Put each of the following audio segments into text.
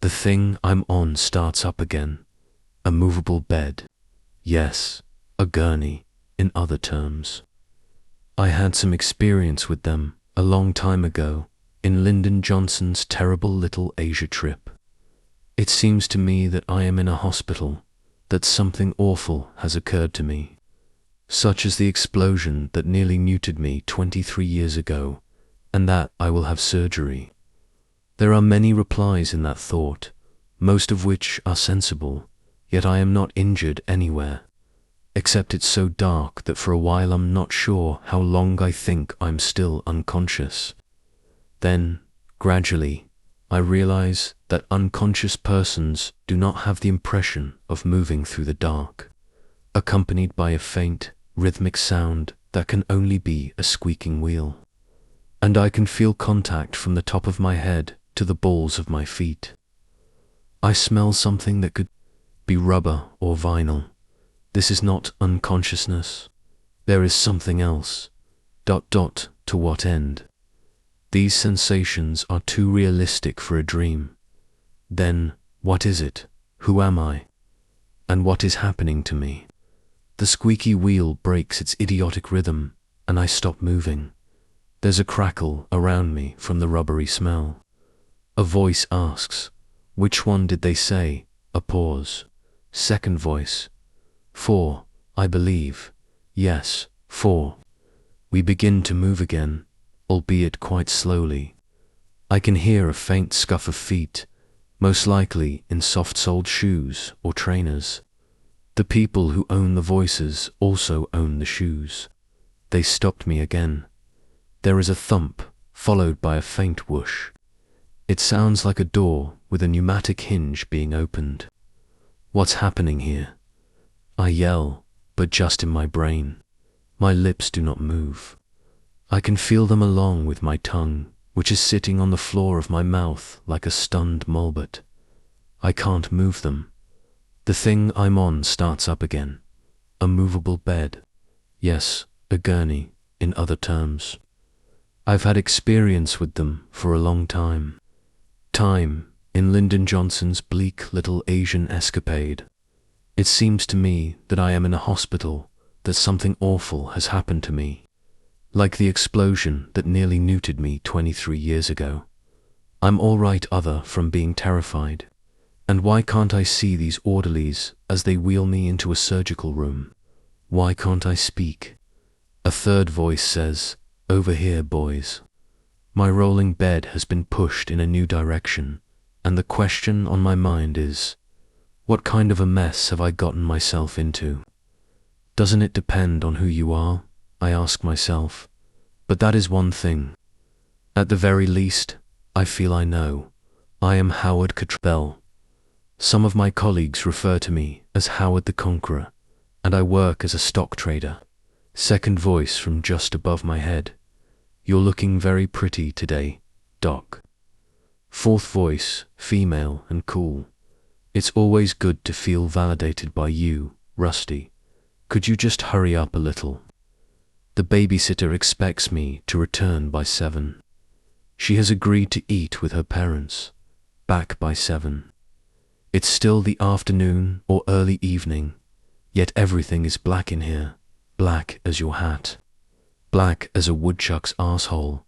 The thing I'm on starts up again. A movable bed. Yes, a gurney, in other terms. I had some experience with them a long time ago in Lyndon Johnson's terrible little Asia trip. It seems to me that I am in a hospital, that something awful has occurred to me, such as the explosion that nearly neutered me 23 years ago, and that I will have surgery. There are many replies in that thought, most of which are sensible, yet I am not injured anywhere, except it's so dark that for a while I'm not sure how long I think I'm still unconscious. Then, gradually, I realize that unconscious persons do not have the impression of moving through the dark, accompanied by a faint, rhythmic sound that can only be a squeaking wheel. And I can feel contact from the top of my head to the balls of my feet. I smell something that could be rubber or vinyl. This is not unconsciousness. There is something else. To what end? These sensations are too realistic for a dream. Then, what is it? Who am I? And what is happening to me? The squeaky wheel breaks its idiotic rhythm, and I stop moving. There's a crackle around me from the rubbery smell. A voice asks, which one did they say? A pause. Second voice. 4, I believe. Yes, 4. We begin to move again, albeit quite slowly. I can hear a faint scuff of feet, most likely in soft-soled shoes or trainers. The people who own the voices also own the shoes. They stopped me again. There is a thump, followed by a faint whoosh. It sounds like a door with a pneumatic hinge being opened. What's happening here? I yell, but just in my brain. My lips do not move. I can feel them along with my tongue, which is sitting on the floor of my mouth like a stunned mulbert. I can't move them. The thing I'm on starts up again. A movable bed. Yes, a gurney, in other terms. I've had experience with them for a long time. In Lyndon Johnson's bleak little Asian escapade. It seems to me that I am in a hospital, that something awful has happened to me, like the explosion that nearly neutered me 23 years ago. I'm all right other from being terrified. And why can't I see these orderlies as they wheel me into a surgical room? Why can't I speak? A third voice says, over here, boys. My rolling bed has been pushed in a new direction, and the question on my mind is, what kind of a mess have I gotten myself into? Doesn't it depend on who you are? I ask myself. But that is one thing. At the very least, I feel I know. I am Howard Bell. Some of my colleagues refer to me as Howard the Conqueror, and I work as a stock trader. Second voice from just above my head. You're looking very pretty today, Doc. Fourth voice, female and cool. It's always good to feel validated by you, Rusty. Could you just hurry up a little? The babysitter expects me to return by 7. She has agreed to eat with her parents, back by 7. It's still the afternoon or early evening, yet everything is black in here, black as your hat, black as a woodchuck's arsehole,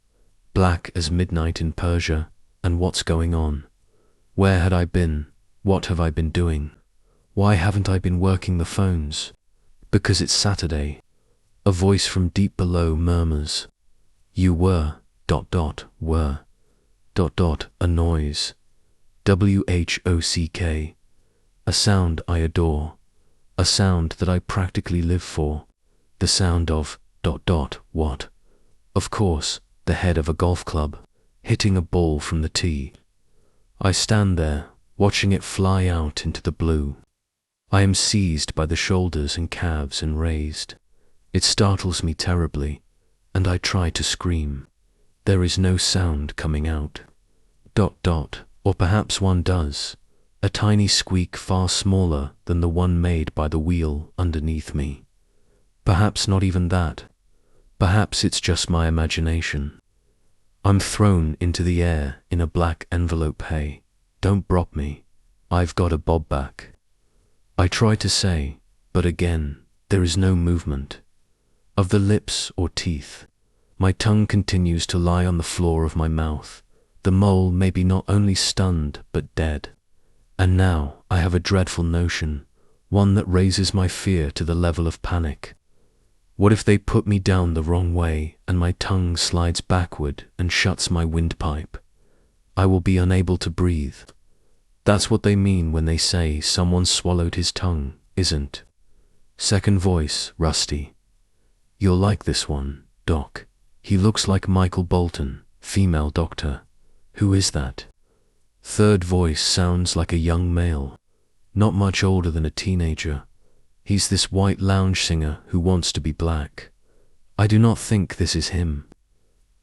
black as midnight in Persia, and what's going on? Where had I been? What have I been doing? Why haven't I been working the phones? Because it's Saturday. A voice from deep below murmurs, you were, were, a noise, WHOCK, a sound I adore, a sound that I practically live for, the sound of, what? Of course, the head of a golf club, hitting a ball from the tee. I stand there, watching it fly out into the blue. I am seized by the shoulders and calves and raised. It startles me terribly, and I try to scream. There is no sound coming out. Or perhaps one does, a tiny squeak far smaller than the one made by the wheel underneath me. Perhaps not even that. Perhaps it's just my imagination. I'm thrown into the air in a black envelope hay, Don't drop me. I've got a bob back. I try to say, but again, there is no movement of the lips or teeth. My tongue continues to lie on the floor of my mouth. The mole may be not only stunned, but dead. And now I have a dreadful notion, one that raises my fear to the level of panic. What if they put me down the wrong way and my tongue slides backward and shuts my windpipe? I will be unable to breathe. That's what they mean when they say someone swallowed his tongue, isn't? Second voice, Rusty. You'll like this one, Doc. He looks like Michael Bolton, female doctor. Who is that? Third voice sounds like a young male, not much older than a teenager. He's this white lounge singer who wants to be black. I do not think this is him.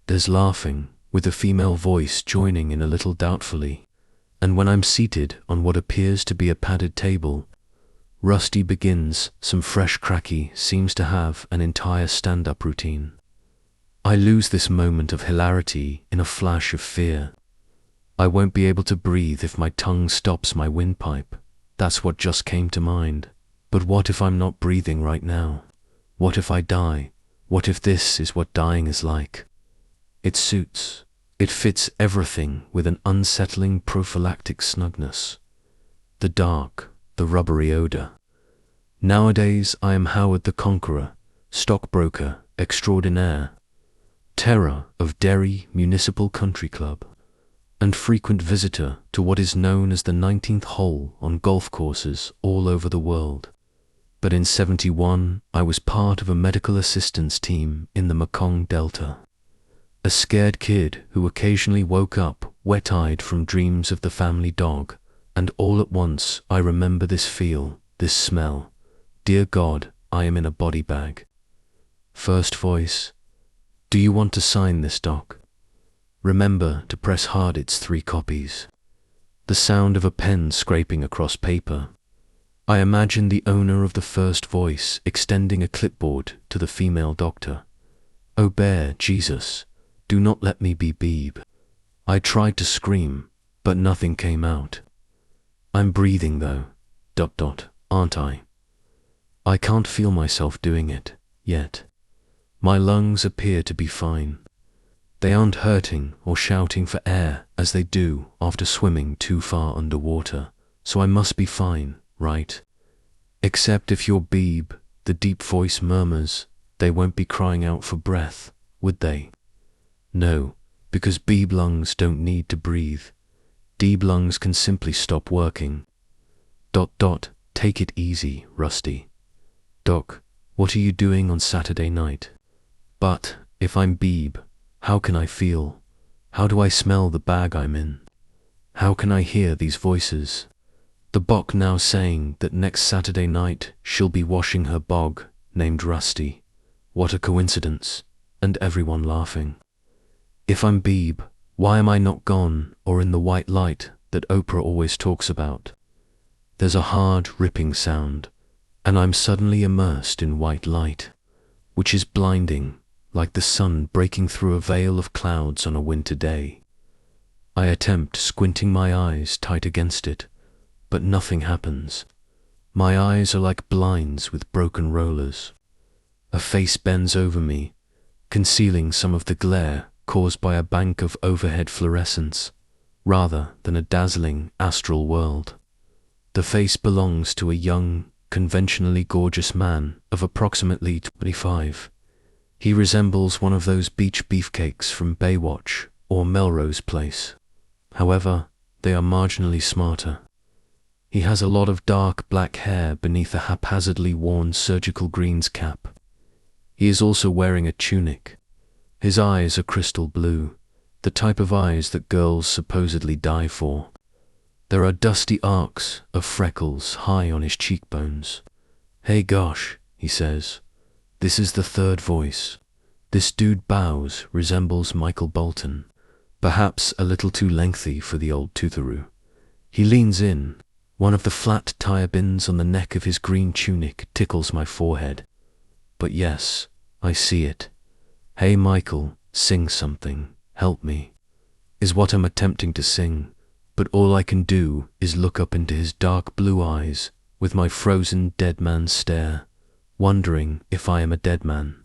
There's laughing, with a female voice joining in a little doubtfully, and when I'm seated on what appears to be a padded table, Rusty begins some fresh cracky seems to have an entire stand-up routine. I lose this moment of hilarity in a flash of fear. I won't be able to breathe if my tongue stops my windpipe. That's what just came to mind. But what if I'm not breathing right now? What if I die? What if this is what dying is like? It suits. It fits everything with an unsettling prophylactic snugness. The dark, the rubbery odor. Nowadays I am Howard the Conqueror, stockbroker extraordinaire, terror of Derry Municipal Country Club, and frequent visitor to what is known as the 19th hole on golf courses all over the world. But in '71, I was part of a medical assistance team in the Mekong Delta. A scared kid who occasionally woke up wet-eyed from dreams of the family dog, and all at once I remember this feel, this smell. Dear God, I am in a body bag. First voice. Do you want to sign this, Doc? Remember to press hard its 3 copies. The sound of a pen scraping across paper. I imagine the owner of the first voice extending a clipboard to the female doctor. Oh, bear Jesus, do not let me be Beeb. I tried to scream, but nothing came out. I'm breathing though, ... aren't I? I can't feel myself doing it, yet. My lungs appear to be fine. They aren't hurting or shouting for air as they do after swimming too far underwater, so I must be fine, right? Except if you're Beeb, the deep voice murmurs, they won't be crying out for breath, would they? No, because Beeb lungs don't need to breathe. Deeb lungs can simply stop working. ... Take it easy, Rusty. Doc, what are you doing on Saturday night? But, if I'm Beeb, how can I feel? How do I smell the bag I'm in? How can I hear these voices? The Bok now saying that next Saturday night she'll be washing her bog, named Rusty. What a coincidence, and everyone laughing. If I'm Beeb, why am I not gone or in the white light that Oprah always talks about? There's a hard, ripping sound, and I'm suddenly immersed in white light, which is blinding, like the sun breaking through a veil of clouds on a winter day. I attempt squinting my eyes tight against it, but nothing happens. My eyes are like blinds with broken rollers. A face bends over me, concealing some of the glare caused by a bank of overhead fluorescence, rather than a dazzling astral world. The face belongs to a young, conventionally gorgeous man of approximately 25. He resembles one of those beach beefcakes from Baywatch or Melrose Place. However, they are marginally smarter. He has a lot of dark black hair beneath a haphazardly worn surgical greens cap. He is also wearing a tunic. His eyes are crystal blue, the type of eyes that girls supposedly die for. There are dusty arcs of freckles high on his cheekbones. Hey gosh, he says. This is the third voice. This dude bows resembles Michael Bolton, perhaps a little too lengthy for the old tootharoo. He leans in. One of the flat tire bins on the neck of his green tunic tickles my forehead. But yes, I see it. Hey Michael, sing something, help me, is what I'm attempting to sing, but all I can do is look up into his dark blue eyes with my frozen dead man stare, wondering if I am a dead man.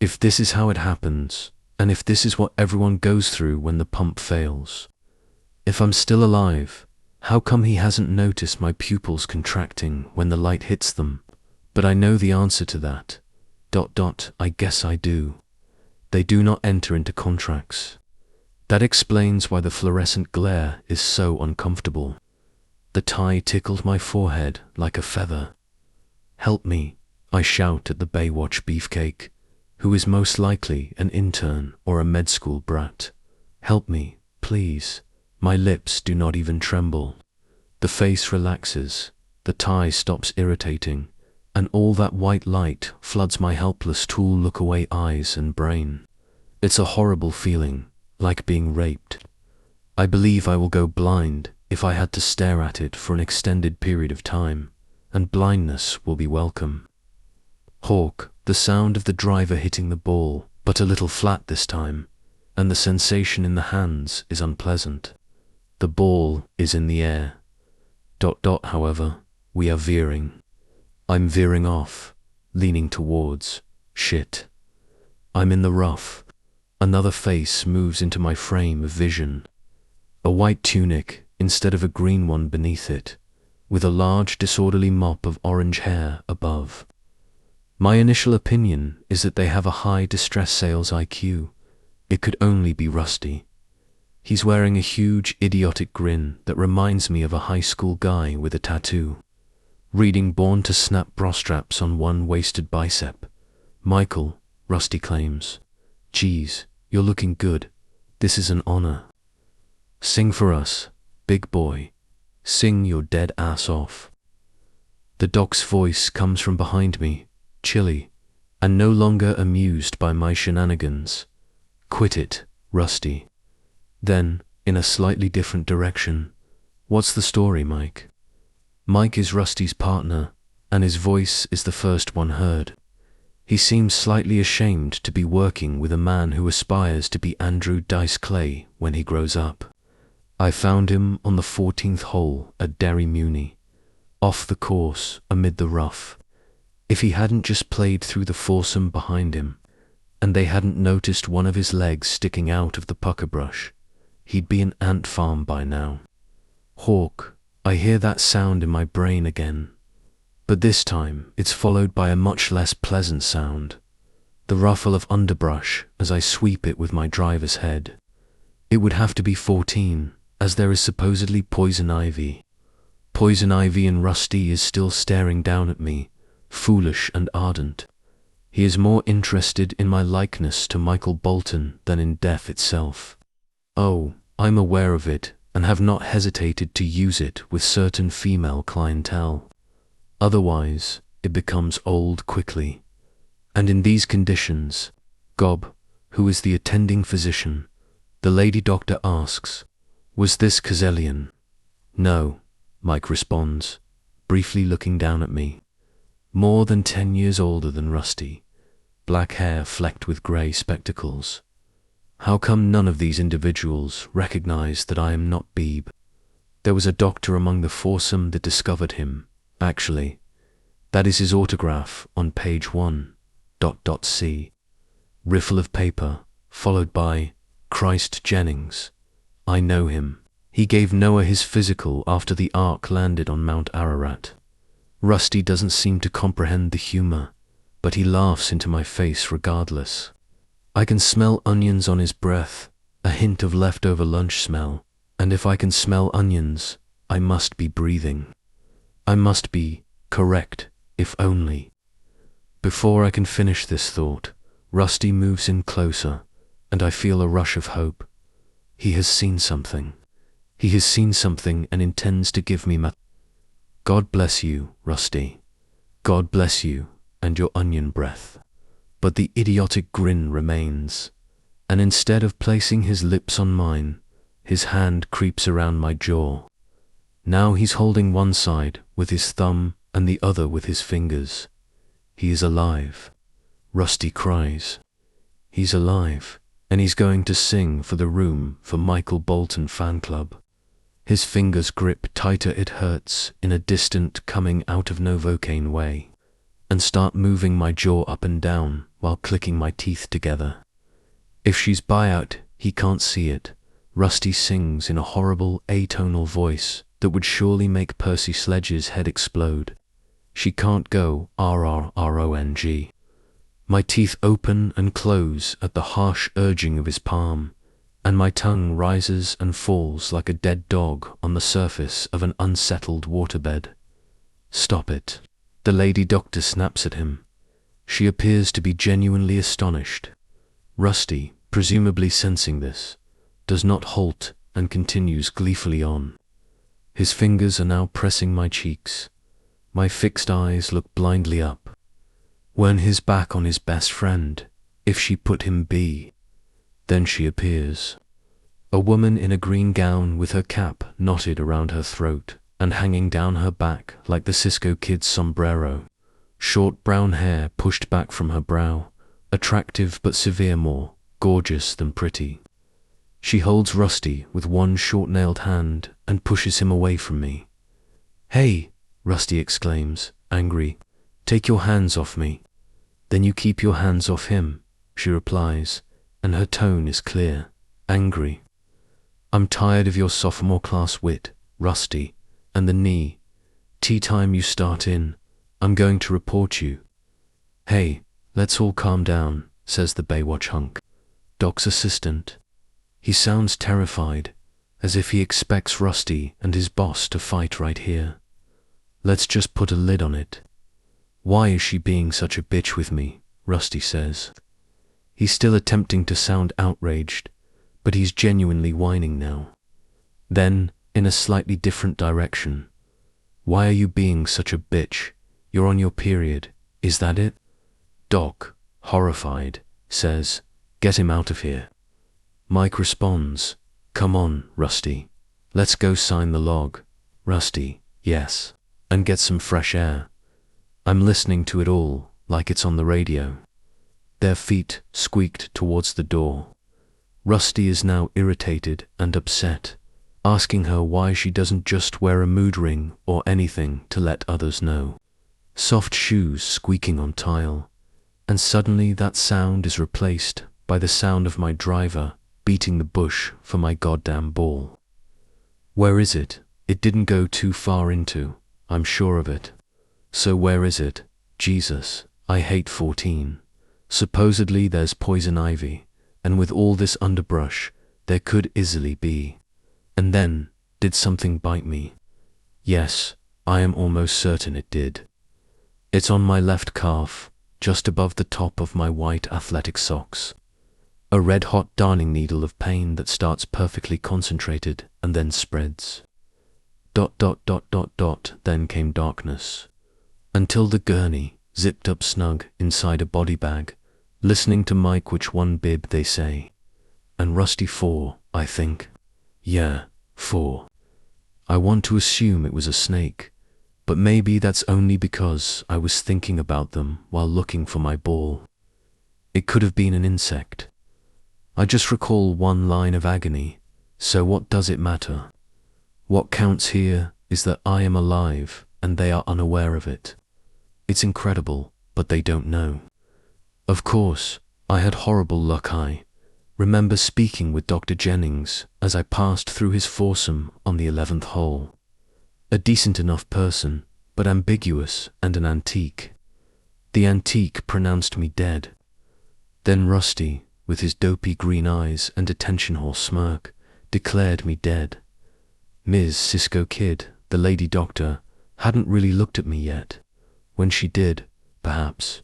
If this is how it happens, and if this is what everyone goes through when the pump fails. If I'm still alive, how come he hasn't noticed my pupils contracting when the light hits them? But I know the answer to that. I guess I do. They do not enter into contracts. That explains why the fluorescent glare is so uncomfortable. The tie tickled my forehead like a feather. Help me, I shout at the Baywatch beefcake, who is most likely an intern or a med school brat. Help me, please. My lips do not even tremble. The face relaxes, the tie stops irritating, and all that white light floods my helpless tool look-away eyes and brain. It's a horrible feeling, like being raped. I believe I will go blind if I had to stare at it for an extended period of time, and blindness will be welcome. Hawk, the sound of the driver hitting the ball, but a little flat this time, and the sensation in the hands is unpleasant. The ball is in the air. However, we are veering. I'm veering off, leaning towards. Shit. I'm in the rough. Another face moves into my frame of vision. A white tunic instead of a green one beneath it, with a large disorderly mop of orange hair above. My initial opinion is that they have a high distress sales IQ. It could only be Rusty. He's wearing a huge idiotic grin that reminds me of a high school guy with a tattoo, reading Born to Snap bra straps on one wasted bicep. Michael, Rusty claims. Geez, you're looking good. This is an honor. Sing for us, big boy. Sing your dead ass off. The doc's voice comes from behind me, chilly, and no longer amused by my shenanigans. Quit it, Rusty. Then, in a slightly different direction, what's the story, Mike? Mike is Rusty's partner, and his voice is the first one heard. He seems slightly ashamed to be working with a man who aspires to be Andrew Dice Clay when he grows up. I found him on the 14th hole at Derry Muni, off the course amid the rough. If he hadn't just played through the foursome behind him, and they hadn't noticed one of his legs sticking out of the pucker brush, he'd be an ant farm by now. Hawk, I hear that sound in my brain again, but this time it's followed by a much less pleasant sound, the ruffle of underbrush as I sweep it with my driver's head. It would have to be 14, as there is supposedly poison ivy. Poison ivy, and Rusty is still staring down at me, foolish and ardent. He is more interested in my likeness to Michael Bolton than in death itself. Oh, I'm aware of it and have not hesitated to use it with certain female clientele. Otherwise, it becomes old quickly. And in these conditions, Gob, who is the attending physician, the lady doctor asks, "Was this Kazelian?" "No," Mike responds, briefly looking down at me. More than 10 years older than Rusty, black hair flecked with grey spectacles. How come none of these individuals recognize that I am not Beebe? There was a doctor among the foursome that discovered him, actually. That is his autograph on page 1. C. Riffle of paper, followed by Christ Jennings. I know him. He gave Noah his physical after the ark landed on Mount Ararat. Rusty doesn't seem to comprehend the humor, but he laughs into my face regardless. I can smell onions on his breath, a hint of leftover lunch smell, and if I can smell onions, I must be breathing. I must be correct, if only. Before I can finish this thought, Rusty moves in closer, and I feel a rush of hope. He has seen something. He has seen something and intends to give me God bless you, Rusty. God bless you and your onion breath. But the idiotic grin remains, and instead of placing his lips on mine, his hand creeps around my jaw. Now he's holding one side with his thumb and the other with his fingers. He is alive. Rusty cries. He's alive, and he's going to sing for the Room for Michael Bolton fan club. His fingers grip tighter, it hurts, in a distant coming out of Novocaine way, and start moving my jaw up and down while clicking my teeth together. If she's buyout, he can't see it. Rusty sings in a horrible atonal voice that would surely make Percy Sledge's head explode. She can't go RRRONG. My teeth open and close at the harsh urging of his palm, and my tongue rises and falls like a dead dog on the surface of an unsettled waterbed. Stop it. The lady doctor snaps at him. She appears to be genuinely astonished. Rusty, presumably sensing this, does not halt and continues gleefully on. His fingers are now pressing my cheeks. My fixed eyes look blindly up. When his back on his best friend, if she put him be. Then she appears. A woman in a green gown with her cap knotted around her throat and hanging down her back like the Cisco Kid's sombrero. Short brown hair pushed back from her brow, attractive but severe, more gorgeous than pretty. She holds Rusty with one short-nailed hand and pushes him away from me. "Hey!" Rusty exclaims, angry. "Take your hands off me." "Then you keep your hands off him," she replies, and her tone is clear, angry. "I'm tired of your sophomore class wit, Rusty, and the knee. Tea time you start in. I'm going to report you." "Hey, let's all calm down," says the Baywatch hunk. Doc's assistant. He sounds terrified, as if he expects Rusty and his boss to fight right here. "Let's just put a lid on it." "Why is she being such a bitch with me?" Rusty says. He's still attempting to sound outraged, but he's genuinely whining now. Then, in a slightly different direction, "Why are you being such a bitch? You're on your period, is that it?" Doc, horrified, says, "Get him out of here." Mike responds, "Come on, Rusty. Let's go sign the log." Rusty, "Yes. And get some fresh air." I'm listening to it all, like it's on the radio. Their feet squeaked towards the door. Rusty is now irritated and upset, asking her why she doesn't just wear a mood ring or anything to let others know. Soft shoes squeaking on tile, and suddenly that sound is replaced by the sound of my driver beating the bush for my goddamn ball. Where is it? It didn't go too far into, I'm sure of it. So where is it? Jesus, I hate 14. Supposedly there's poison ivy, and with all this underbrush, there could easily be. And then, did something bite me? Yes, I am almost certain it did. It's on my left calf, just above the top of my white athletic socks. A red-hot darning needle of pain that starts perfectly concentrated and then spreads. ... Then came darkness. Until the gurney, zipped up snug inside a body bag, listening to Mike which one bib they say. And Rusty 4, I think. Yeah, 4. I want to assume it was a snake, but maybe that's only because I was thinking about them while looking for my ball. It could have been an insect. I just recall one line of agony, so what does it matter? What counts here is that I am alive and they are unaware of it. It's incredible, but they don't know. Of course, I had horrible luck. I remember speaking with Dr. Jennings as I passed through his foursome on the 11th hole. A decent enough person, but ambiguous and an antique. The antique pronounced me dead. Then Rusty, with his dopey green eyes and attention whore smirk, declared me dead. Ms. Cisco Kid, the lady doctor, hadn't really looked at me yet. When she did, perhaps.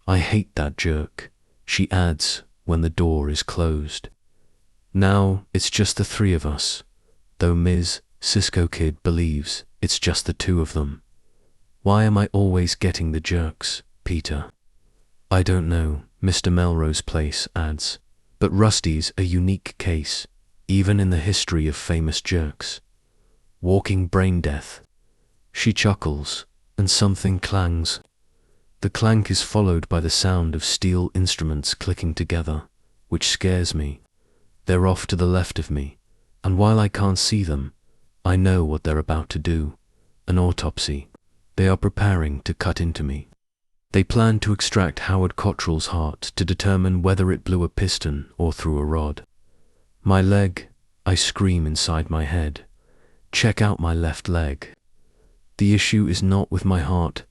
I hate that jerk, she adds when the door is closed. Now it's just the three of us, though Ms. Cisco Kid believes it's just the two of them. Why am I always getting the jerks, Peter? I don't know, Mr. Melrose Place adds, but Rusty's a unique case, even in the history of famous jerks. Walking brain death. She chuckles, and something clangs. The clank is followed by the sound of steel instruments clicking together, which scares me. They're off to the left of me, and while I can't see them, I know what they're about to do. An autopsy. They are preparing to cut into me. They plan to extract Howard Cottrell's heart to determine whether it blew a piston or through a rod. My leg, I scream inside my head. Check out my left leg. The issue is not with my heart.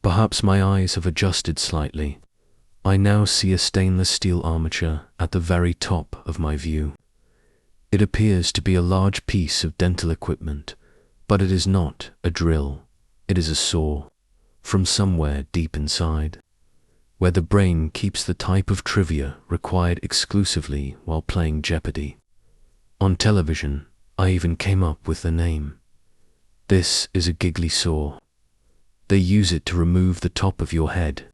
Perhaps my eyes have adjusted slightly. I now see a stainless steel armature at the very top of my view. It appears to be a large piece of dental equipment, but it is not a drill. It is a saw, from somewhere deep inside, where the brain keeps the type of trivia required exclusively while playing Jeopardy. On television, I even came up with the name. This is a giggly saw. They use it to remove the top of your head.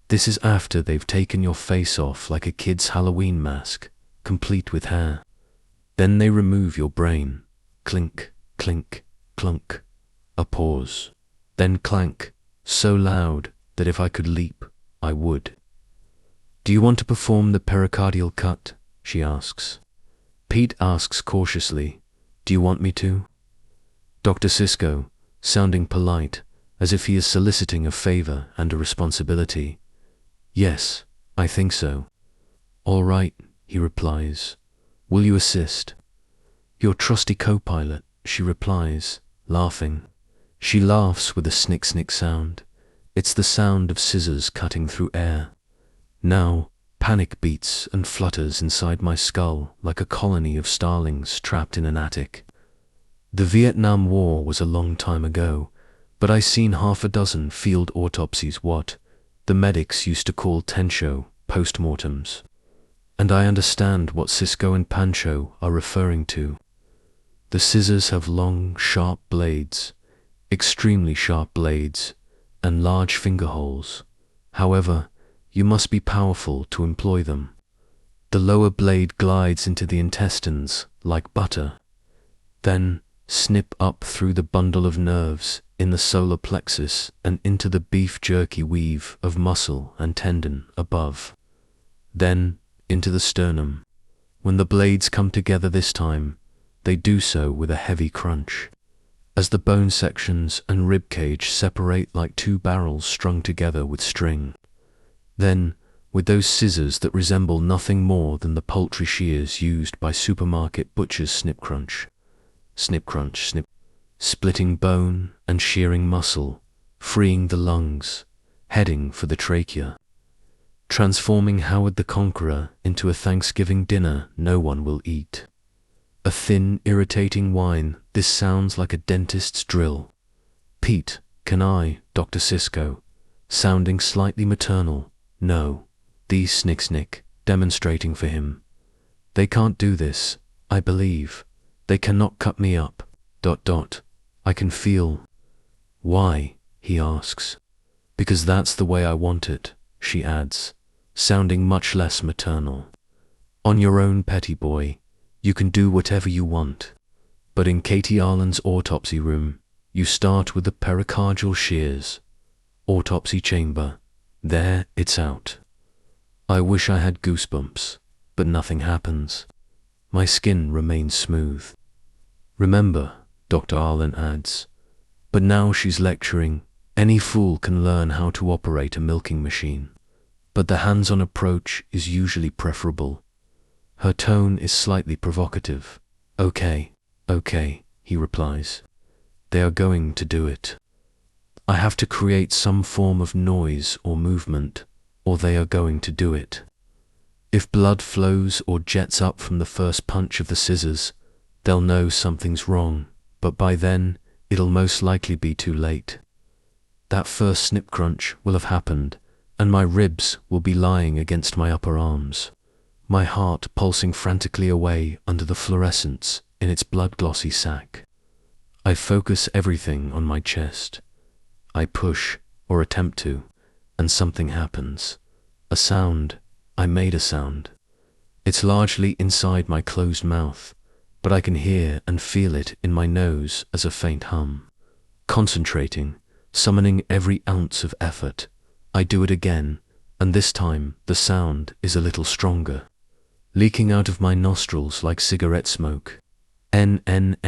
This is after they've taken your face off like a kid's Halloween mask, complete with hair. Then they remove your brain. Clink, clink, clunk. A pause. Then clank, so loud that if I could leap, I would. Do you want to perform the pericardial cut? She asks. Pete asks cautiously, do you want me to? Dr. Sisko, sounding polite, as if he is soliciting a favor and a responsibility. Yes, I think so. All right, he replies. Will you assist? Your trusty co-pilot, she replies, laughing. She laughs with a snick-snick sound. It's the sound of scissors cutting through air. Now, panic beats and flutters inside my skull like a colony of starlings trapped in an attic. The Vietnam War was a long time ago, but I seen half a dozen field autopsies, what the medics used to call tencho postmortems. And I understand what Cisco and Pancho are referring to. The scissors have long, sharp blades, extremely sharp blades, and large finger holes. However, you must be powerful to employ them. The lower blade glides into the intestines like butter. Then snip up through the bundle of nerves in the solar plexus and into the beef jerky weave of muscle and tendon above. Then into the sternum. When the blades come together this time, they do so with a heavy crunch, as the bone sections and rib cage separate like two barrels strung together with string. Then, with those scissors that resemble nothing more than the poultry shears used by supermarket butchers, snip crunch, snip, splitting bone and shearing muscle, freeing the lungs, heading for the trachea, transforming Howard the Conqueror into a Thanksgiving dinner no one will eat. A thin, irritating whine. This sounds like a dentist's drill. Pete, can I, Dr. Sisko, sounding slightly maternal. No, these snick, demonstrating for him. They can't do this, I believe. They cannot cut me up. ... I can feel. Why? He asks. Because that's the way I want it, she adds, sounding much less maternal. On your own, petty boy. You can do whatever you want. But in Katie Arlen's autopsy room, you start with the pericardial shears. Autopsy chamber. There, it's out. I wish I had goosebumps, but nothing happens. My skin remains smooth. Remember, Dr. Arlen adds, but now she's lecturing. Any fool can learn how to operate a milking machine, but the hands-on approach is usually preferable. Her tone is slightly provocative. Okay, he replies. They are going to do it. I have to create some form of noise or movement, or they are going to do it. If blood flows or jets up from the first punch of the scissors, they'll know something's wrong, but by then, it'll most likely be too late. That first snip crunch will have happened, and my ribs will be lying against my upper arms, my heart pulsing frantically away under the fluorescence in its blood-glossy sac. I focus everything on my chest. I push, or attempt to, and something happens. A sound. I made a sound. It's largely inside my closed mouth, but I can hear and feel it in my nose as a faint hum. Concentrating, summoning every ounce of effort, I do it again, and this time the sound is a little stronger, leaking out of my nostrils like cigarette smoke. N.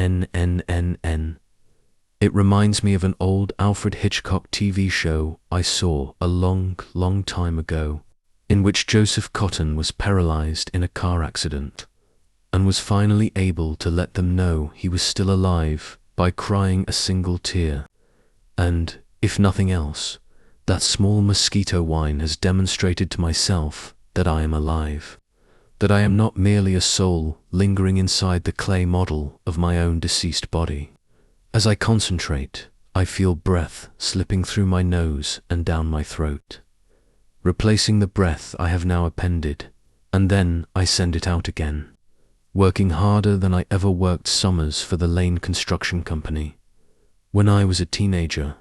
It reminds me of an old Alfred Hitchcock TV show I saw a long time ago, in which Joseph Cotton was paralyzed in a car accident and was finally able to let them know he was still alive by crying a single tear. And, if nothing else, that small mosquito whine has demonstrated to myself that I am alive, that I am not merely a soul lingering inside the clay model of my own deceased body. As I concentrate, I feel breath slipping through my nose and down my throat, replacing the breath I have now appended, and then I send it out again, working harder than I ever worked summers for the Lane Construction Company when I was a teenager,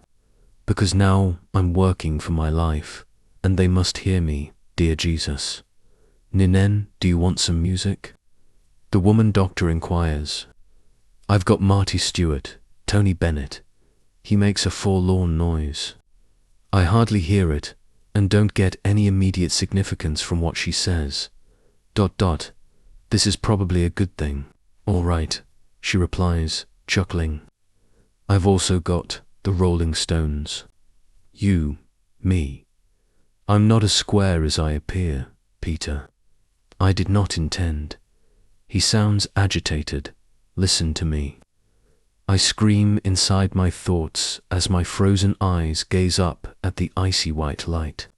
because now I'm working for my life, and they must hear me, dear Jesus. Ninen, do you want some music? The woman doctor inquires. I've got Marty Stewart, Tony Bennett. He makes a forlorn noise. I hardly hear it, and don't get any immediate significance from what she says. ... This is probably a good thing. All right, she replies, chuckling. I've also got the Rolling Stones. You, me. I'm not as square as I appear, Peter. I did not intend. He sounds agitated. Listen to me. I scream inside my thoughts as my frozen eyes gaze up at the icy white light.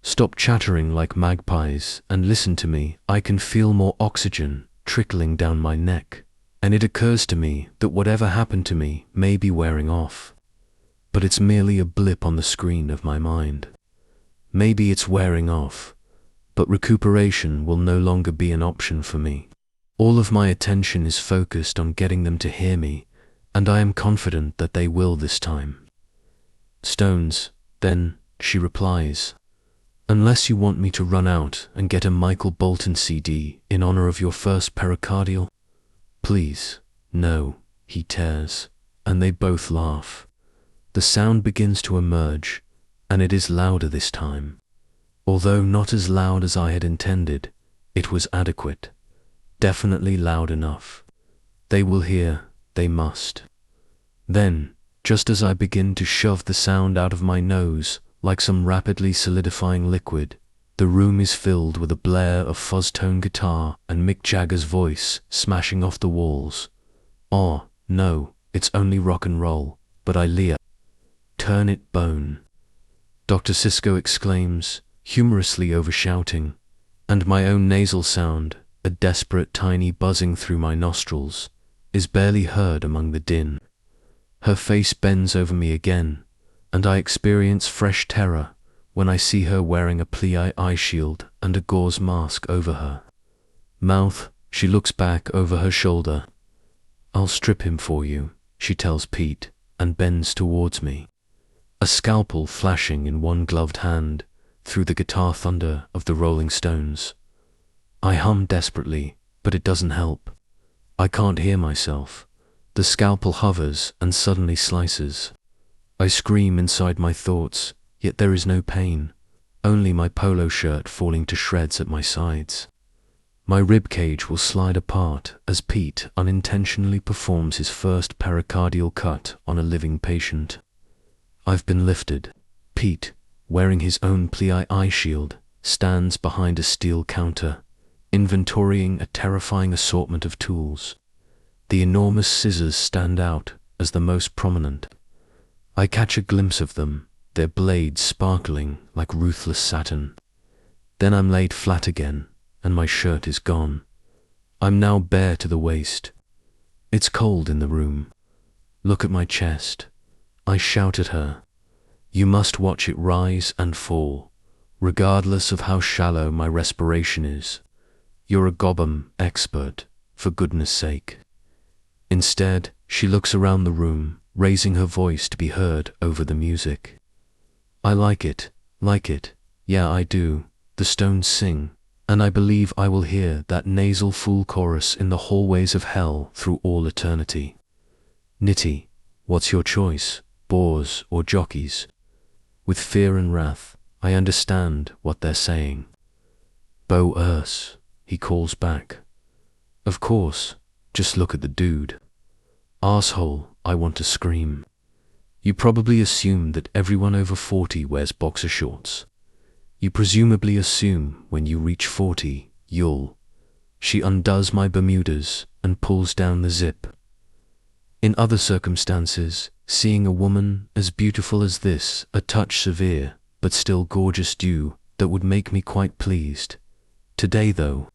Stop chattering like magpies and listen to me. I can feel more oxygen trickling down my neck, and it occurs to me that whatever happened to me may be wearing off. But it's merely a blip on the screen of my mind. Maybe it's wearing off, but recuperation will no longer be an option for me. All of my attention is focused on getting them to hear me, and I am confident that they will this time. Stones, then, she replies. Unless you want me to run out and get a Michael Bolton CD in honor of your first pericardial? Please, no, he tears, and they both laugh. The sound begins to emerge, and it is louder this time. Although not as loud as I had intended, it was adequate. Definitely loud enough. They will hear, they must. Then, just as I begin to shove the sound out of my nose, like some rapidly solidifying liquid, the room is filled with a blare of fuzz-tone guitar and Mick Jagger's voice smashing off the walls. Oh, no, it's only rock and roll, but I leer. Turn it bone. Dr. Sisko exclaims, humorously over-shouting, and my own nasal sound, a desperate tiny buzzing through my nostrils, is barely heard among the din. Her face bends over me again, and I experience fresh terror when I see her wearing a plie eye shield and a gauze mask over her. Mouth, she looks back over her shoulder. I'll strip him for you, she tells Pete, and bends towards me. A scalpel flashing in one gloved hand through the guitar thunder of the Rolling Stones. I hum desperately, but it doesn't help. I can't hear myself. The scalpel hovers and suddenly slices. I scream inside my thoughts, yet there is no pain, only my polo shirt falling to shreds at my sides. My rib cage will slide apart as Pete unintentionally performs his first pericardial cut on a living patient. I've been lifted. Pete, wearing his own plie eye shield, stands behind a steel counter, inventorying a terrifying assortment of tools. The enormous scissors stand out as the most prominent. I catch a glimpse of them, their blades sparkling like ruthless satin. Then I'm laid flat again, and my shirt is gone. I'm now bare to the waist. It's cold in the room. Look at my chest. I shout at her. You must watch it rise and fall, regardless of how shallow my respiration is. You're a Gobbum expert, for goodness sake. Instead, she looks around the room, raising her voice to be heard over the music. I like it, yeah I do, the Stones sing, and I believe I will hear that nasal fool chorus in the hallways of hell through all eternity. Nitty, what's your choice, bores or jockeys? With fear and wrath, I understand what they're saying. Bo Urs, he calls back. Of course, Just look at the dude. Arsehole, I want to scream. You probably assume that everyone over 40 wears boxer shorts. You presumably assume when you reach 40, you'll. She undoes my Bermudas and pulls down the zip. In other circumstances, seeing a woman as beautiful as this, a touch severe, but still gorgeous due, that would make me quite pleased. Today though,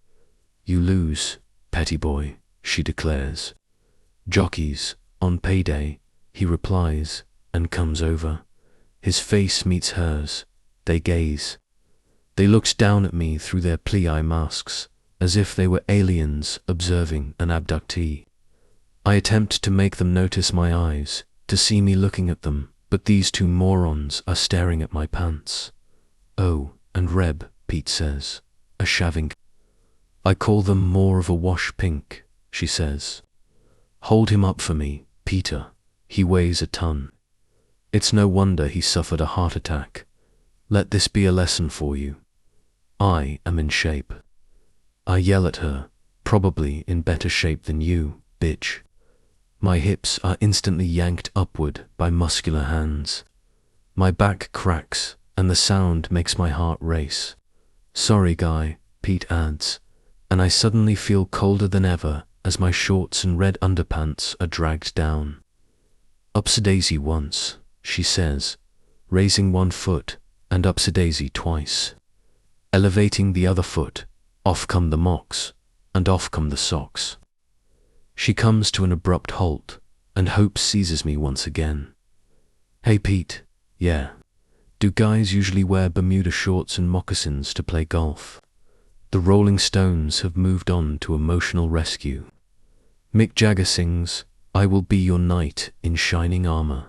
you lose, petty boy, she declares. Jockeys, on payday, he replies, and comes over. His face meets hers. They gaze. They looked down at me through their plie masks, as if they were aliens observing an abductee. I attempt to make them notice my eyes, to see me looking at them, but these two morons are staring at my pants. Oh, and Reb, Pete says, a shaving. I call them more of a wash pink, she says. Hold him up for me, Peter. He weighs a ton. It's no wonder he suffered a heart attack. Let this be a lesson for you. I am in shape. I yell at her, probably in better shape than you, bitch. My hips are instantly yanked upward by muscular hands. My back cracks, and the sound makes my heart race. Sorry, guy, Pete adds, and I suddenly feel colder than ever as my shorts and red underpants are dragged down. Upsadaisy once, she says, raising one foot, and upsadaisy twice. Elevating the other foot, off come the mocks, and off come the socks. She comes to an abrupt halt, and hope seizes me once again. Hey Pete, yeah. Do guys usually wear Bermuda shorts and moccasins to play golf? The Rolling Stones have moved on to emotional rescue. Mick Jagger sings, I will be your knight in shining armor,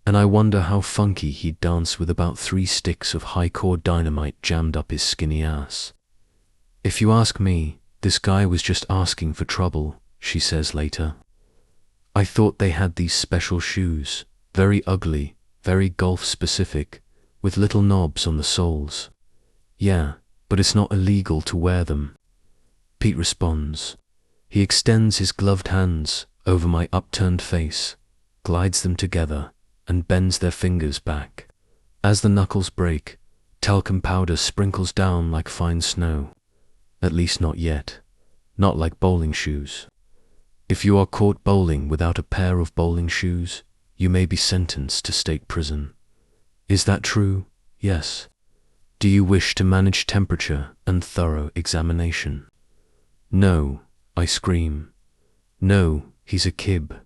and I wonder how funky he'd dance with about 3 sticks of high-core dynamite jammed up his skinny ass. If you ask me, this guy was just asking for trouble, she says later. I thought they had these special shoes, very ugly, very golf-specific, with little knobs on the soles. Yeah, but it's not illegal to wear them. Pete responds. He extends his gloved hands over my upturned face, glides them together, and bends their fingers back. As the knuckles break, talcum powder sprinkles down like fine snow. At least not yet. Not like bowling shoes. If you are caught bowling without a pair of bowling shoes, you may be sentenced to state prison. Is that true? Yes. Do you wish to manage temperature and thorough examination? No, I scream. No, he's a kib.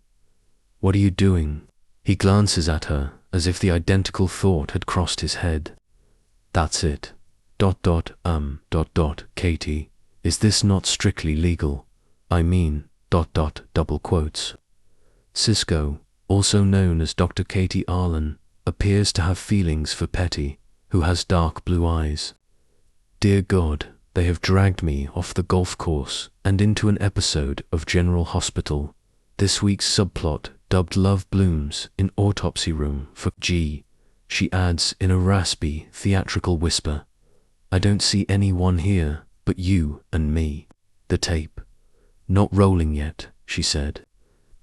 What are you doing? He glances at her as if the identical thought had crossed his head. That's it. ... Katie, is this not strictly legal? I mean, ... double quotes. Cisco, also known as Dr. Katie Arlen, appears to have feelings for Petty, who has dark blue eyes. Dear God, they have dragged me off the golf course and into an episode of General Hospital. This week's subplot, dubbed Love Blooms in Autopsy Room for G, she adds in a raspy, theatrical whisper. I don't see anyone here but you and me. The tape. Not rolling yet, she said.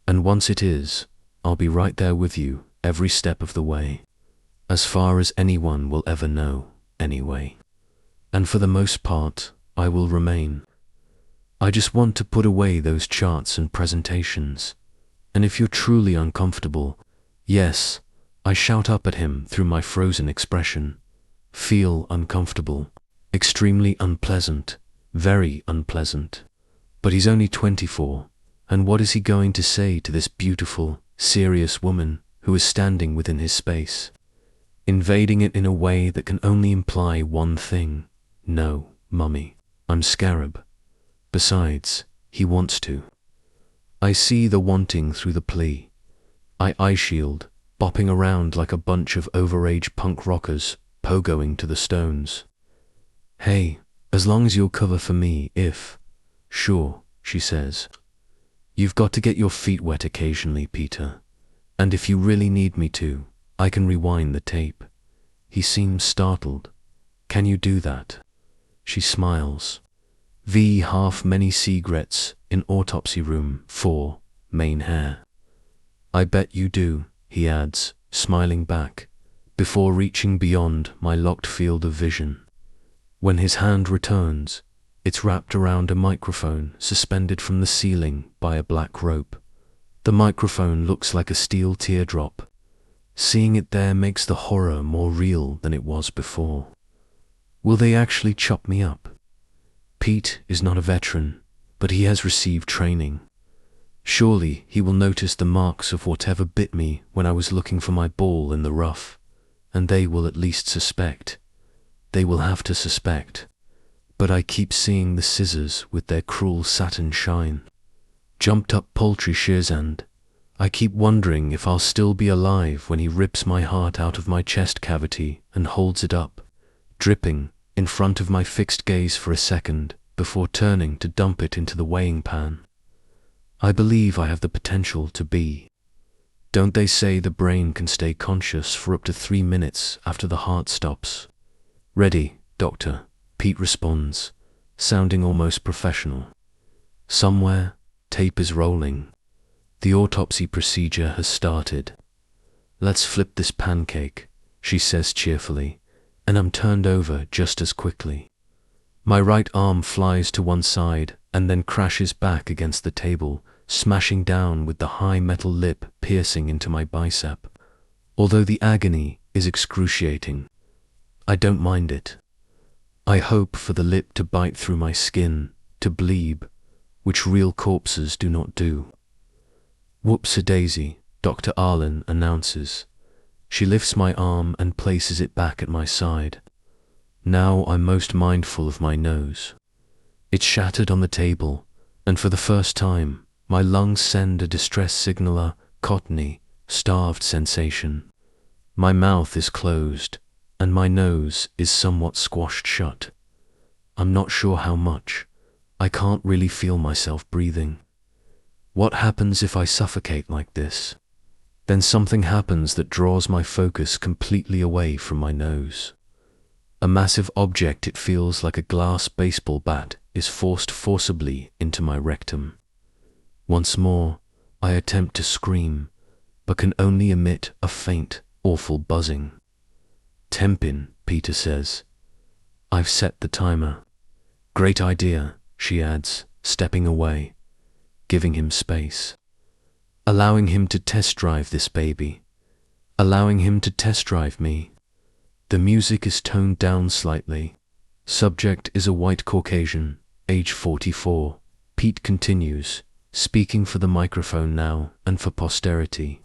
And once it is, I'll be right there with you every step of the way. As far as anyone will ever know, anyway. And for the most part, I will remain. I just want to put away those charts and presentations. And if you're truly uncomfortable, yes, I shout up at him through my frozen expression. Feel uncomfortable. Extremely unpleasant. Very unpleasant. But he's only 24, and what is he going to say to this beautiful, serious woman who is standing within his space? Invading it in a way that can only imply one thing. No, mummy, I'm scarab. Besides, he wants to. I see the wanting through the plea. I eye shield, bopping around like a bunch of overage punk rockers, pogoing to the Stones. Hey, as long as you'll cover for me if... Sure, she says. You've got to get your feet wet occasionally, Peter. And if you really need me to, I can rewind the tape. He seems startled. Can you do that? She smiles. V half many cigarettes in autopsy room 4, main hair. I bet you do, he adds, smiling back, before reaching beyond my locked field of vision. When his hand returns, it's wrapped around a microphone suspended from the ceiling by a black rope. The microphone looks like a steel teardrop. Seeing it there makes the horror more real than it was before. Will they actually chop me up? Pete is not a veteran, but he has received training. Surely he will notice the marks of whatever bit me when I was looking for my ball in the rough, and they will at least suspect. They will have to suspect. But I keep seeing the scissors with their cruel satin shine. Jumped up poultry shears, and I keep wondering if I'll still be alive when he rips my heart out of my chest cavity and holds it up, dripping, in front of my fixed gaze for a second before turning to dump it into the weighing pan. I believe I have the potential to be. Don't they say the brain can stay conscious for up to 3 minutes after the heart stops? Ready, doctor, Pete responds, sounding almost professional. Somewhere, tape is rolling. The autopsy procedure has started. Let's flip this pancake, she says cheerfully, and I'm turned over just as quickly. My right arm flies to one side and then crashes back against the table, smashing down with the high metal lip piercing into my bicep. Although the agony is excruciating, I don't mind it. I hope for the lip to bite through my skin, to bleed, which real corpses do not do. Whoops-a-daisy, Dr. Arlen announces. She lifts my arm and places it back at my side. Now I'm most mindful of my nose. It's shattered on the table, and for the first time, my lungs send a distress signaler, cottony, starved sensation. My mouth is closed, and my nose is somewhat squashed shut. I'm not sure how much. I can't really feel myself breathing. What happens if I suffocate like this? Then something happens that draws my focus completely away from my nose. A massive object, it feels like a glass baseball bat, is forced forcibly into my rectum. Once more, I attempt to scream, but can only emit a faint, awful buzzing. Tempin, Peter says. I've set the timer. Great idea, she adds, stepping away, giving him space. Allowing him to test drive this baby. Allowing him to test drive me. The music is toned down slightly. Subject is a white Caucasian, age 44. Pete continues, speaking for the microphone now and for posterity.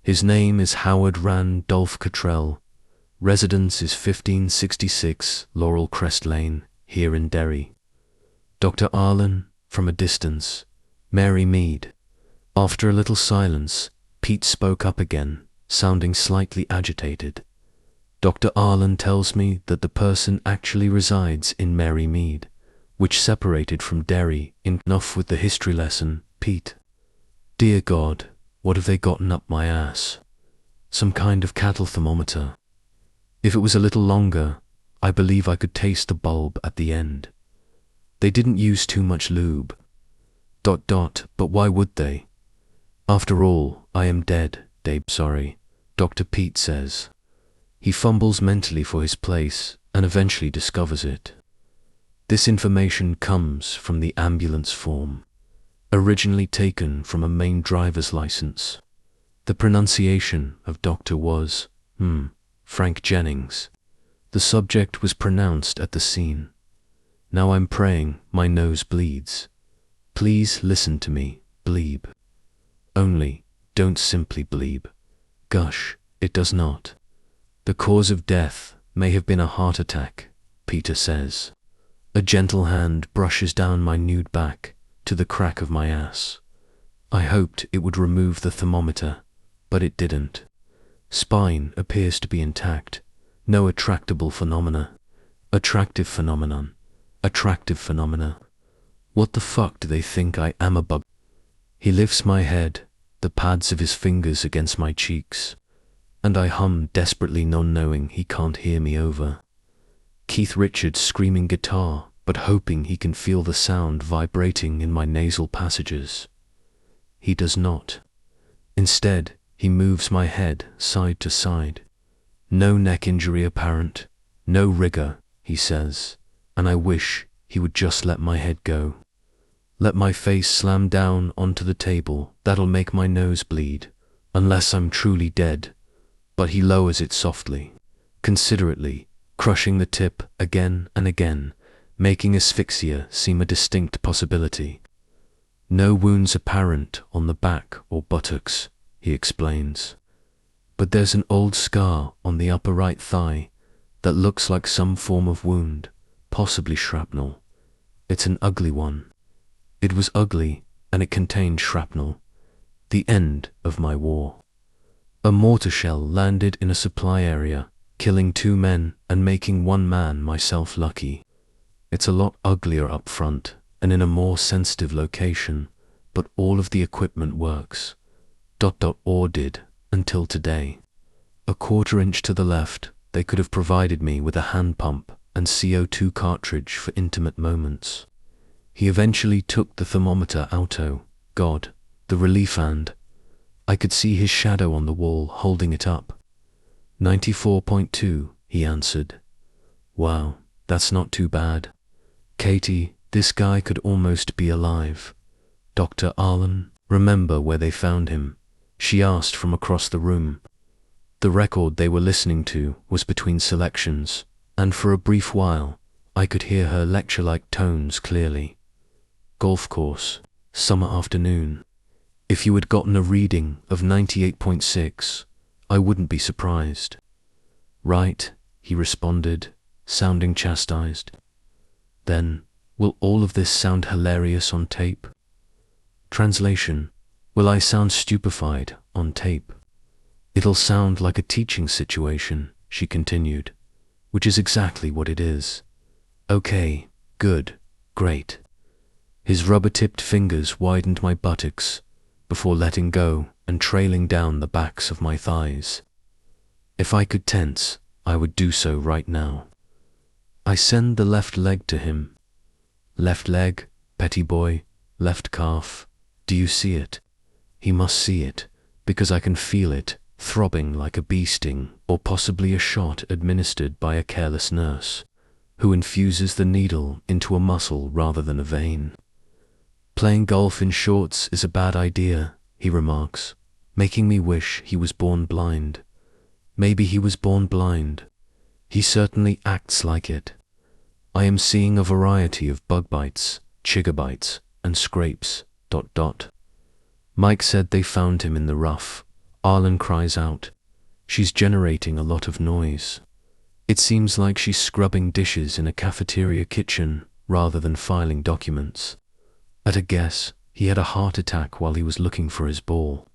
His name is Howard Randolph Cottrell. Residence is 1566 Laurel Crest Lane, here in Derry. Dr. Arlen, from a distance. Mary Mead. After a little silence, Pete spoke up again, sounding slightly agitated. Dr. Arlen tells me that the person actually resides in Mary Mead, which separated from Derry. Enough with the history lesson, Pete. Dear God, what have they gotten up my ass? Some kind of cattle thermometer. If it was a little longer, I believe I could taste the bulb at the end. They didn't use too much lube. ... But why would they? After all, I am dead, sorry, Dr. Pete says. He fumbles mentally for his place and eventually discovers it. This information comes from the ambulance form, originally taken from a Maine driver's license. The pronunciation of doctor was, Frank Jennings. The subject was pronounced at the scene. Now I'm praying my nose bleeds. Please listen to me, bleep. Only, don't simply bleep. Gush, it does not. The cause of death may have been a heart attack, Peter says. A gentle hand brushes down my nude back to the crack of my ass. I hoped it would remove the thermometer, but it didn't. Spine appears to be intact. No attractable phenomena. Attractive phenomenon. Attractive phenomena. What the fuck do they think I am, a bug? He lifts my head, the pads of his fingers against my cheeks, and I hum desperately, not knowing he can't hear me over. Keith Richards' screaming guitar, but hoping he can feel the sound vibrating in my nasal passages. He does not. Instead, he moves my head side to side. No neck injury apparent, no rigor, he says, and I wish he would just let my head go. Let my face slam down onto the table, that'll make my nose bleed, unless I'm truly dead. But he lowers it softly, considerately, crushing the tip again and again, making asphyxia seem a distinct possibility. No wounds apparent on the back or buttocks, he explains. But there's an old scar on the upper right thigh that looks like some form of wound, possibly shrapnel. It's an ugly one. It was ugly, and it contained shrapnel. The end of my war. A mortar shell landed in a supply area, killing 2 men and making 1 man, myself, lucky. It's a lot uglier up front and in a more sensitive location, but all of the equipment works. Or did, until today. A 1/4 inch to the left, they could have provided me with a hand pump and CO2 cartridge for intimate moments. He eventually took the thermometer outo, God, the relief, and I could see his shadow on the wall holding it up. 94.2, he answered. Wow, that's not too bad. Katie, this guy could almost be alive. Dr. Arlen, remember where they found him? She asked from across the room. The record they were listening to was between selections, and for a brief while, I could hear her lecture-like tones clearly. Golf course, summer afternoon. If you had gotten a reading of 98.6, I wouldn't be surprised. Right, he responded, sounding chastised. Then, will all of this sound hilarious on tape? Translation, will I sound stupefied on tape? It'll sound like a teaching situation, she continued, which is exactly what it is. Okay, good, great. His rubber-tipped fingers widened my buttocks before letting go and trailing down the backs of my thighs. If I could tense, I would do so right now. I send the left leg to him. Left leg, petty boy, left calf. Do you see it? He must see it, because I can feel it, throbbing like a bee sting or possibly a shot administered by a careless nurse, who infuses the needle into a muscle rather than a vein. Playing golf in shorts is a bad idea, he remarks, making me wish he was born blind. Maybe he was born blind. He certainly acts like it. I am seeing a variety of bug bites, chigger bites, and scrapes, ... Mike said they found him in the rough. Arlen cries out. She's generating a lot of noise. It seems like she's scrubbing dishes in a cafeteria kitchen rather than filing documents. At a guess, he had a heart attack while he was looking for his ball.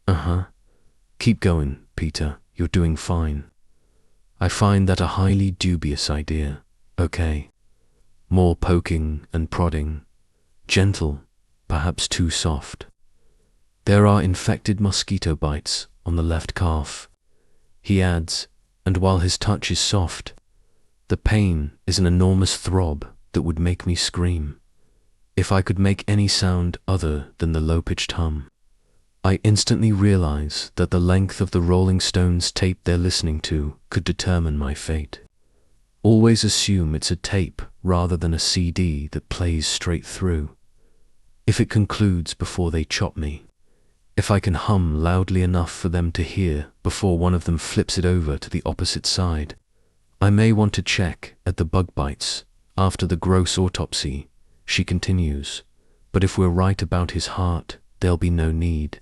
Keep going, Peter, you're doing fine. I find that a highly dubious idea. Okay. More poking and prodding. Gentle, perhaps too soft. There are infected mosquito bites on the left calf, he adds, and while his touch is soft, the pain is an enormous throb that would make me scream. If I could make any sound other than the low-pitched hum. I instantly realize that the length of the Rolling Stones tape they're listening to could determine my fate. Always assume it's a tape rather than a CD that plays straight through. If it concludes before they chop me, if I can hum loudly enough for them to hear before one of them flips it over to the opposite side, I may want to check at the bug bites after the gross autopsy, she continues, but if we're right about his heart, there'll be no need.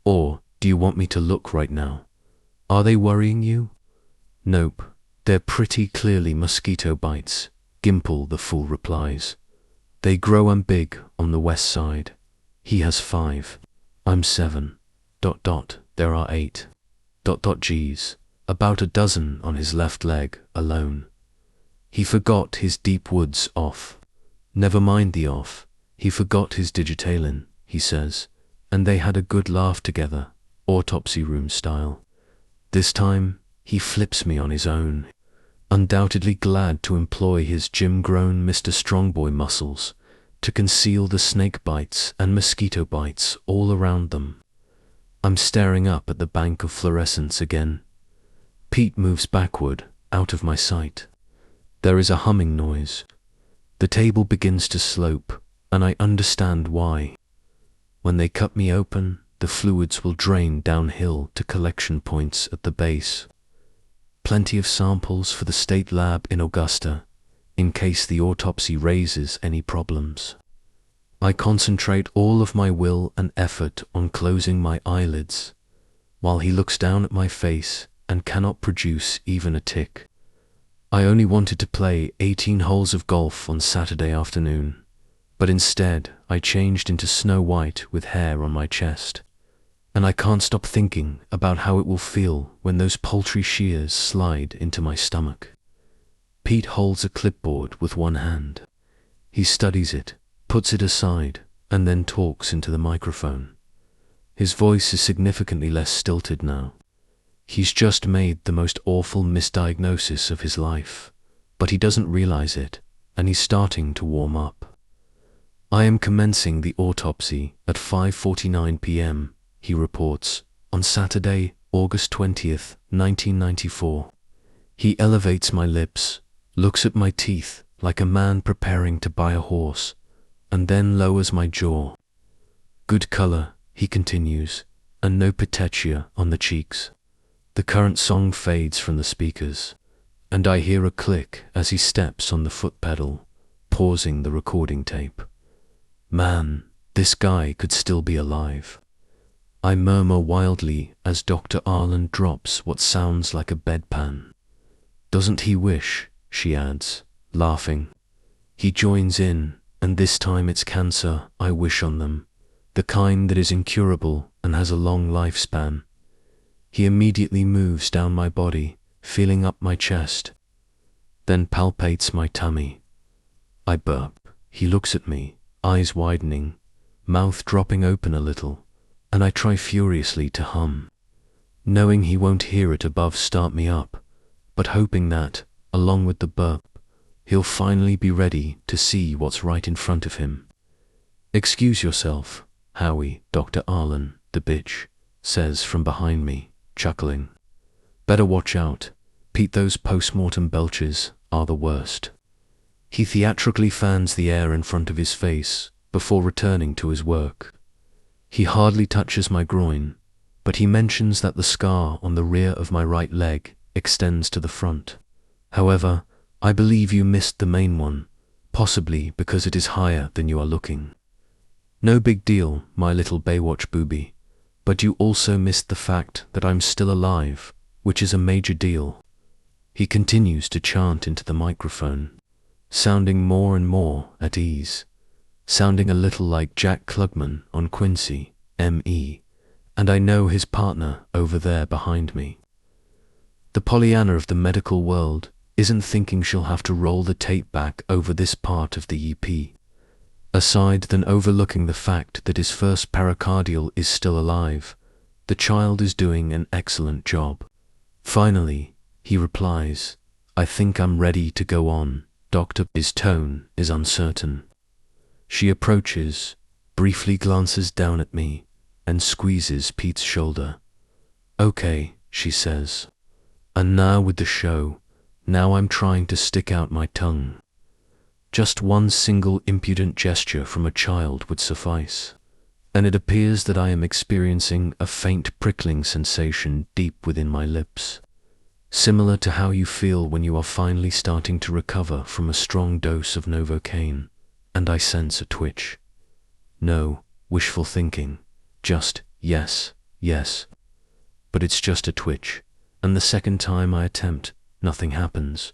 Or, do you want me to look right now? Are they worrying you? Nope, they're pretty clearly mosquito bites, Gimple the fool replies. They grow and big on the west side. He has 5. I'm 7. ... There are 8. ... G's. About a dozen on his left leg alone. He forgot his deep woods off. Never mind the off. He forgot his digitalin, he says, and they had a good laugh together, autopsy room style. This time, he flips me on his own. undoubtedly glad to employ his gym-grown Mr. Strongboy muscles to conceal the snake bites and mosquito bites all around them. I'm staring up at the bank of fluorescence again. Pete moves backward, out of my sight. There is a humming noise. The table begins to slope, and I understand why. When they cut me open, the fluids will drain downhill to collection points at the base. Plenty of samples for the state lab in Augusta, in case the autopsy raises any problems. I concentrate all of my will and effort on closing my eyelids, while he looks down at my face and cannot produce even a tick. I only wanted to play 18 holes of golf on Saturday afternoon, but instead I changed into Snow White with hair on my chest. And I can't stop thinking about how it will feel when those poultry shears slide into my stomach. Pete holds a clipboard with one hand. He studies it, puts it aside, and then talks into the microphone. His voice is significantly less stilted now. He's just made the most awful misdiagnosis of his life, but he doesn't realize it, and he's starting to warm up. I am commencing the autopsy at 5:49 p.m., he reports, on Saturday, August 20th, 1994. He elevates my lips, looks at my teeth like a man preparing to buy a horse, and then lowers my jaw. Good color, he continues, and no petechia on the cheeks. The current song fades from the speakers, and I hear a click as he steps on the foot pedal, pausing the recording tape. Man, this guy could still be alive. I murmur wildly as Dr. Arlen drops what sounds like a bedpan. Doesn't he wish, she adds, laughing. He joins in, and this time it's cancer I wish on them, the kind that is incurable and has a long lifespan. He immediately moves down my body, feeling up my chest, then palpates my tummy. I burp. He looks at me, eyes widening, mouth dropping open a little, and I try furiously to hum, knowing he won't hear it above "Start Me Up," but hoping that, along with the burp, he'll finally be ready to see what's right in front of him. "Excuse yourself, Howie," Dr. Arlen, the bitch, says from behind me, chuckling. "Better watch out, Pete, those post-mortem belches are the worst." He theatrically fans the air in front of his face before returning to his work. He hardly touches my groin, but he mentions that the scar on the rear of my right leg extends to the front. However, I believe you missed the main one, possibly because it is higher than you are looking. No big deal, my little Baywatch booby, but you also missed the fact that I'm still alive, which is a major deal. He continues to chant into the microphone, sounding more and more at ease, sounding a little like Jack Klugman on Quincy, M.E., and I know his partner over there behind me. The Pollyanna of the medical world isn't thinking she'll have to roll the tape back over this part of the EP, aside than overlooking the fact that his first pericardial is still alive. The child is doing an excellent job. Finally, he replies, "I think I'm ready to go on, Doctor." His tone is uncertain. She approaches, briefly glances down at me, and squeezes Pete's shoulder. "Okay," she says. "And now with the show, now I'm trying to stick out my tongue." Just one single impudent gesture from a child would suffice, and it appears that I am experiencing a faint prickling sensation deep within my lips, similar to how you feel when you are finally starting to recover from a strong dose of Novocaine, and I sense a twitch. No, wishful thinking, just yes, yes. But it's just a twitch, and the second time I attempt, nothing happens.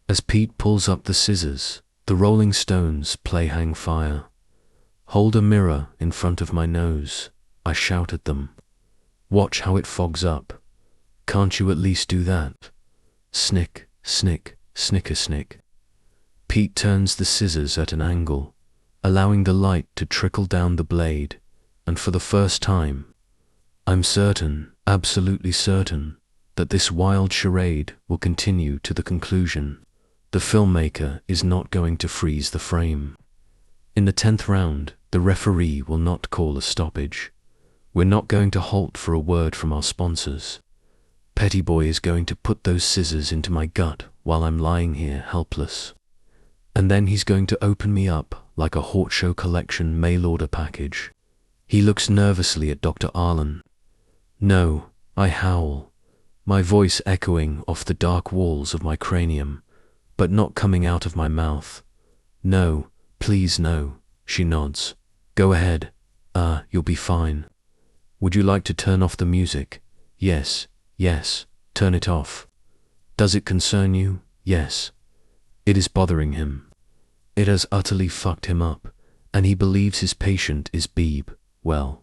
As Pete pulls up the scissors, the Rolling Stones play Hang Fire. "Hold a mirror in front of my nose," I shout at them. "Watch how it fogs up. Can't you at least do that?" Snick, snick, snicker-snick. Pete turns the scissors at an angle, allowing the light to trickle down the blade, and for the first time, I'm certain, absolutely certain, that this wild charade will continue to the conclusion. The filmmaker is not going to freeze the frame. In the 10th round, the referee will not call a stoppage. We're not going to halt for a word from our sponsors. Petty Boy is going to put those scissors into my gut while I'm lying here helpless. And then he's going to open me up like a Hort Show collection mail-order package. He looks nervously at Dr. Arlen. No, I howl, my voice echoing off the dark walls of my cranium, but not coming out of my mouth. No, please no, she nods. Go ahead. You'll be fine. Would you like to turn off the music? Yes, turn it off. Does it concern you? Yes. It is bothering him. It has utterly fucked him up, and he believes his patient is Beeb. Well,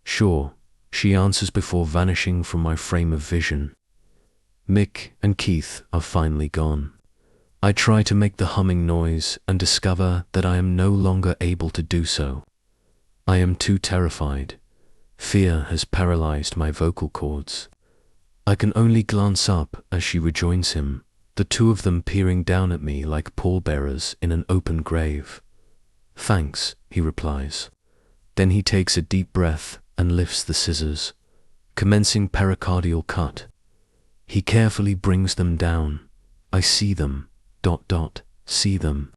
sure, she answers before vanishing from my frame of vision. Mick and Keith are finally gone. I try to make the humming noise and discover that I am no longer able to do so. I am too terrified. Fear has paralyzed my vocal cords. I can only glance up as she rejoins him, the two of them peering down at me like pallbearers in an open grave. Thanks, he replies. Then he takes a deep breath and lifts the scissors, commencing pericardial cut. He carefully brings them down. I see them, see them,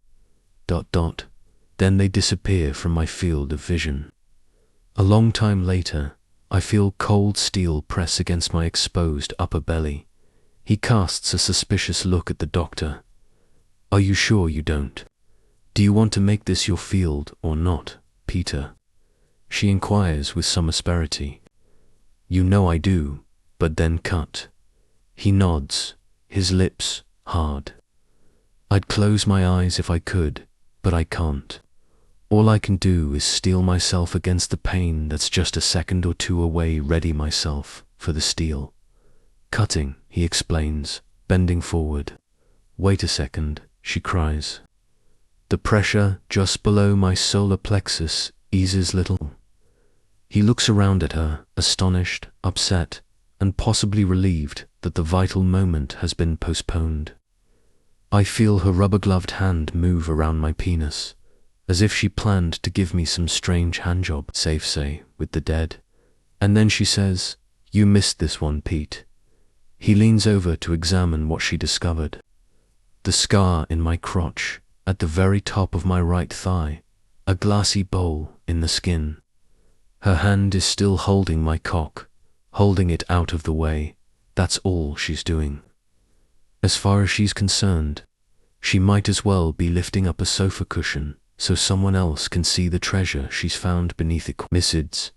then they disappear from my field of vision. A long time later, I feel cold steel press against my exposed upper belly. He casts a suspicious look at the doctor. Are you sure you don't? Do you want to make this your field or not, Peter? She inquires with some asperity. You know I do, but then cut. He nods, his lips hard. I'd close my eyes if I could, but I can't. All I can do is steel myself against the pain that's just a second or two away, ready myself for the steel. Cutting, he explains, bending forward. Wait a second, she cries. The pressure just below my solar plexus eases little. He looks around at her, astonished, upset, and possibly relieved that the vital moment has been postponed. I feel her rubber-gloved hand move around my penis, as if she planned to give me some strange handjob, safe say, with the dead. And then she says, You missed this one, Pete. He leans over to examine what she discovered. The scar in my crotch, at the very top of my right thigh, a glassy bowl in the skin. Her hand is still holding my cock, holding it out of the way. That's all she's doing. As far as she's concerned, she might as well be lifting up a sofa cushion so someone else can see the treasure she's found beneath it. Misids.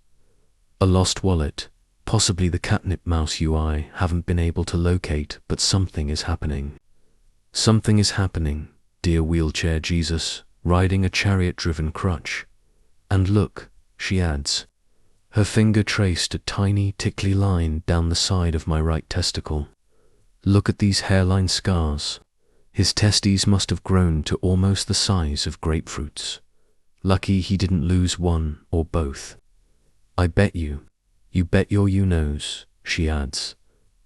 A lost wallet, possibly the catnip mouse you I haven't been able to locate, but something is happening. Something is happening, dear wheelchair Jesus, riding a chariot-driven crutch. And look, she adds. Her finger traced a tiny, tickly line down the side of my right testicle. Look at these hairline scars. His testes must have grown to almost the size of grapefruits. Lucky he didn't lose one or both. I bet you bet your you-knows, she adds,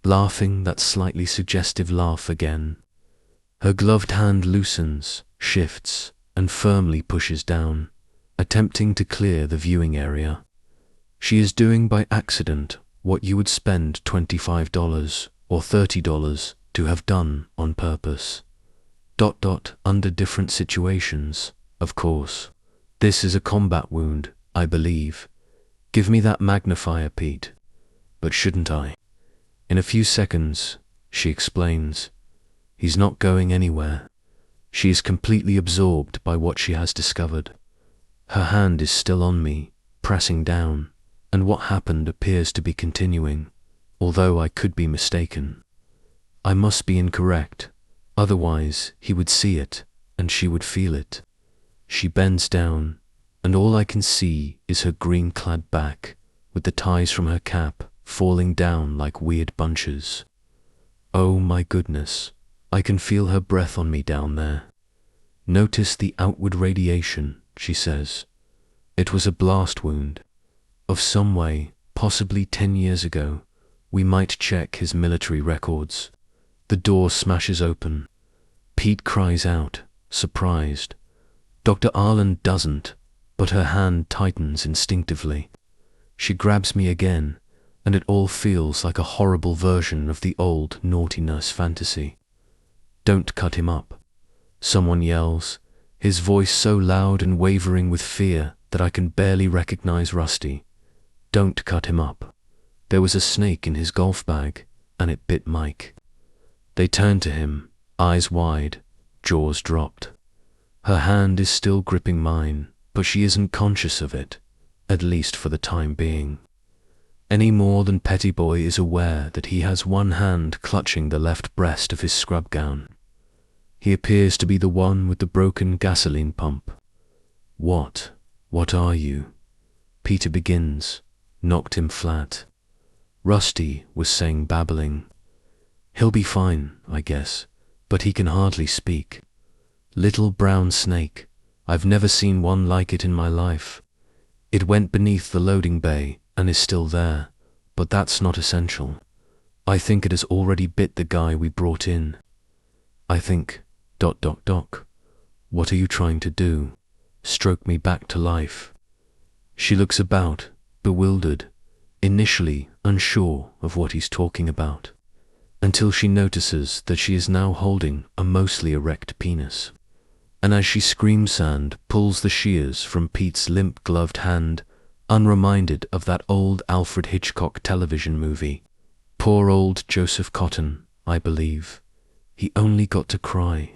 laughing that slightly suggestive laugh again. Her gloved hand loosens, shifts, and firmly pushes down, attempting to clear the viewing area. She is doing by accident what you would spend $25 or $30 to have done on purpose. Under different situations, of course. This is a combat wound, I believe. Give me that magnifier, Pete. But shouldn't I? In a few seconds, she explains. He's not going anywhere. She is completely absorbed by what she has discovered. Her hand is still on me, pressing down, and what happened appears to be continuing, although I could be mistaken. I must be incorrect, otherwise he would see it, and she would feel it. She bends down, and all I can see is her green-clad back, with the ties from her cap falling down like weird bunches. Oh my goodness, I can feel her breath on me down there. Notice the outward radiation, she says. It was a blast wound. Of some way, possibly 10 years ago, We might check his military records. The door smashes open. Pete cries out, surprised. Dr. Arlen doesn't, but her hand tightens instinctively. She grabs me again, and it all feels like a horrible version of the old naughty nurse fantasy. "Don't cut him up," someone yells, his voice so loud and wavering with fear that I can barely recognize Rusty. Don't cut him up. There was a snake in his golf bag, and it bit Mike. They turn to him, eyes wide, jaws dropped. Her hand is still gripping mine, but she isn't conscious of it, at least for the time being. Any more than Pettyboy is aware that he has one hand clutching the left breast of his scrub gown. He appears to be the one with the broken gasoline pump. What are you?" Peter begins, knocked him flat. Rusty was saying, babbling. "He'll be fine, I guess, but he can hardly speak. Little brown snake, I've never seen one like it in my life. It went beneath the loading bay and is still there, but that's not essential. I think it has already bit the guy we brought in. I think... ... What are you trying to do? Stroke me back to life?" She looks about, bewildered, initially unsure of what he's talking about, until she notices that she is now holding a mostly erect penis. And as she screams and pulls the shears from Pete's limp-gloved hand, unreminded of that old Alfred Hitchcock television movie, Poor Old Joseph Cotton, I believe. He only got to cry.